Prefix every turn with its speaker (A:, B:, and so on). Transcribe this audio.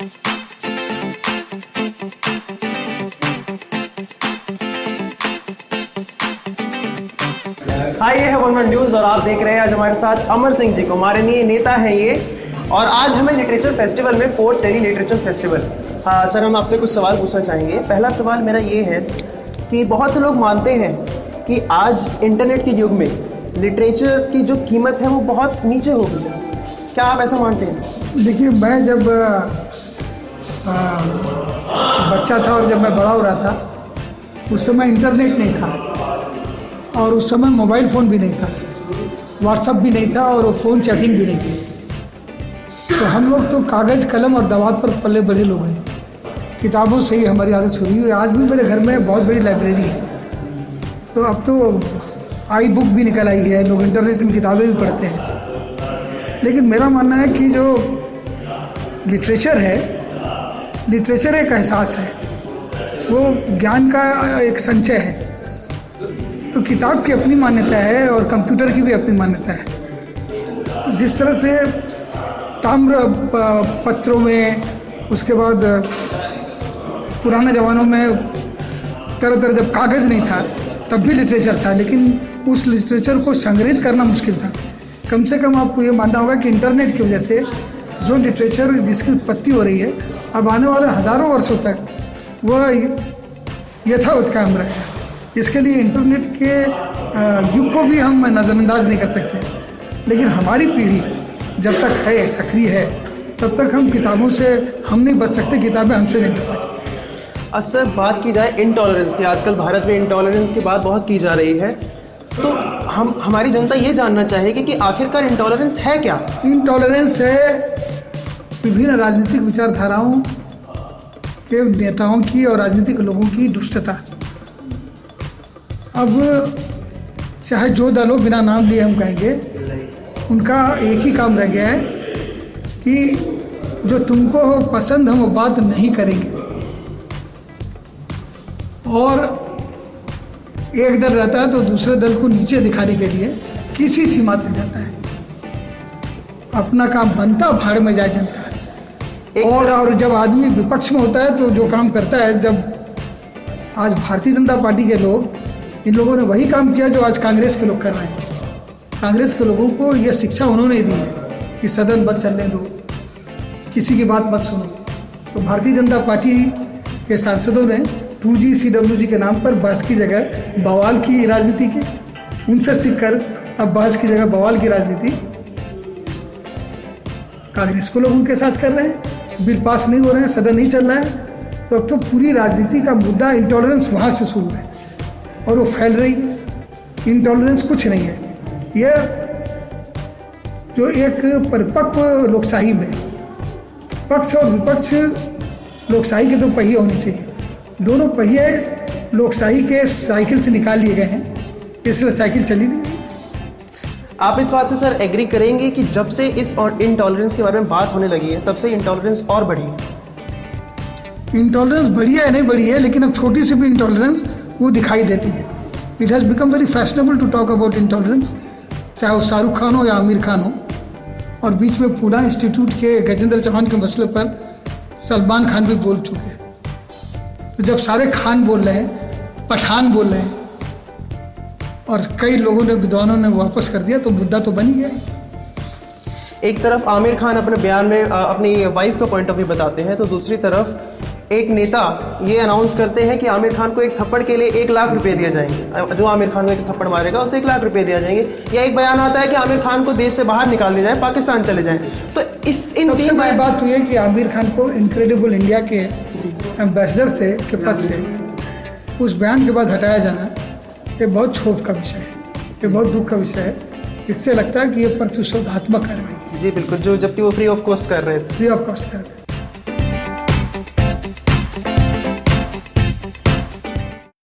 A: हाय, ये है one world news और आप देख रहे हैं आज हमारे साथ अमर सिंह जी को। हमारे लिए नेता हैं ये, और आज हमें लिटरेचर फेस्टिवल में फोर्ट टेरी लिटरेचर फेस्टिवल। हाँ सर, हम आपसे कुछ सवाल पूछना चाहेंगे। पहला सवाल मेरा ये है कि बहुत से लोग मानते हैं कि आज इंटरनेट के युग में लिटरेचर की जो कीमत है वो बहुत नीचे हो गई है। क्या आप ऐसा मानते हैं?
B: देखिए, मैं जब बच्चा था और जब मैं बड़ा हो रहा था उस समय इंटरनेट नहीं था और उस समय मोबाइल फ़ोन भी नहीं था, व्हाट्सअप भी नहीं था और फ़ोन चैटिंग भी नहीं थी। तो हम लोग तो कागज़ कलम और दवात पर पले बढ़े लोग हैं। किताबों से ही हमारी आदत शुरू हुई। आज भी मेरे घर में बहुत बड़ी लाइब्रेरी है। तो अब तो आई बुक भी निकल आई है, लोग इंटरनेट में किताबें भी पढ़ते हैं। लेकिन मेरा मानना है कि जो लिटरेचर है, लिटरेचर एक एहसास है, वो ज्ञान का एक संचय है। तो किताब की अपनी मान्यता है और कंप्यूटर की भी अपनी मान्यता है। जिस तरह से ताम्र पत्रों में, उसके बाद पुराने ज़मानों में तरह तरह जब कागज़ नहीं था तब भी लिटरेचर था, लेकिन उस लिटरेचर को संग्रहित करना मुश्किल था। कम से कम आपको ये मानना होगा कि इंटरनेट की वजह से जो लिटरेचर जिसकी उत्पत्ति हो रही है, अब आने वाले हज़ारों वर्षों तक वह यथावत कायम रहेगा। इसके लिए इंटरनेट के युग को भी हम नज़रअंदाज नहीं कर सकते। लेकिन हमारी पीढ़ी जब तक है, सक्रिय है, तब तक हम किताबों से हम नहीं बच सकते, किताबें हमसे नहीं बच सकती।
A: अक्सर बात की जाए इंटॉलरेंस की, आजकल भारत में इंटॉलरेंस की बात बहुत की जा रही है। तो हमारी जनता ये जानना चाहेगी कि आखिरकार इंटॉलरेंस है क्या?
B: इंटॉलरेंस है विभिन्न राजनीतिक विचारधाराओं के नेताओं की और राजनीतिक लोगों की दुष्टता। अब चाहे जो दल हो, बिना नाम लिए हम कहेंगे, उनका एक ही काम रह गया है कि जो तुमको पसंद हम वो बात नहीं करेंगे। और एक दल रहता है तो दूसरे दल को नीचे दिखाने के लिए किसी सीमा तक जाता है। अपना काम बनता, भाड़ में जाए जनता है। और जब आदमी विपक्ष में होता है तो जो काम करता है, जब आज भारतीय जनता पार्टी के लोग, इन लोगों ने वही काम किया जो आज कांग्रेस के लोग कर रहे हैं। कांग्रेस के लोगों को यह शिक्षा उन्होंने दी है कि सदन बंद चलने दो, किसी की बात मत सुनो। तो भारतीय जनता पार्टी के सांसदों ने 2G CWG के नाम पर बहस की जगह बवाल की राजनीति की। उनसे सीखकर अब बहस की जगह बवाल की राजनीति कांग्रेस को लोग उनके साथ कर रहे हैं। बिल पास नहीं हो रहे हैं, सदन नहीं चल रहा है। तो अब तो पूरी राजनीति का मुद्दा इंटॉलरेंस वहाँ से शुरू है और वो फैल रही है। इंटॉलरेंस कुछ नहीं है। यह जो एक परिपक्व लोकशाही में पक्ष और विपक्ष, लोकशाही के दो पहिए होने चाहिए। दोनों पहिए लोकशाही के साइकिल से निकाल लिए गए हैं, इसलिए साइकिल चली नहीं।
A: आप इस बात से सर एग्री करेंगे कि जब से इस और इंटॉलरेंस के बारे में बात होने लगी है तब से इंटॉलरेंस और बढ़ी है?
B: इंटॉलरेंस बढ़ी है, नहीं बढ़ी है, लेकिन अब छोटी सी भी इंटॉलरेंस वो दिखाई देती है। It has become very fashionable to talk about intolerance, चाहे वो शाहरुख खान हो या आमिर खान हो। और बीच में पूना इंस्टीट्यूट के गजेंद्र चौहान के मसले पर सलमान खान भी बोल चुके हैं। तो जब सारे खान बोल रहे हैं, पठान बोल रहे हैं और कई लोगों ने, विद्वानों ने वापस कर दिया, तो मुद्दा तो बन ही गया।
A: एक तरफ आमिर खान अपने बयान में अपनी वाइफ का पॉइंट ऑफ व्यू बताते हैं, तो दूसरी तरफ एक नेता ये अनाउंस करते हैं कि आमिर खान को एक थप्पड़ के लिए 1 लाख रुपए दिए जाएंगे। जो आमिर खान को एक थप्पड़ मारेगा उसे 1 लाख रुपए दिए जाएंगे। या एक बयान आता है कि आमिर खान को देश से बाहर निकाल दिया जाए, पाकिस्तान चले जाएं। तो इन तीन
B: बात हुई है कि आमिर खान को इनक्रेडिबल इंडिया के एम्बेसडर से के पद से उस बयान के बाद हटाया जाना, ये बहुत क्षोभ का विषय है, ये बहुत दुख का विषय है। इससे लगता है कि ये प्रतिशोधात्मक कार्रवाई है।
A: जी बिल्कुल, जो जबकि वो फ्री ऑफ कॉस्ट कर रहे थे।
B: फ्री ऑफ कॉस्ट कर रहे थे।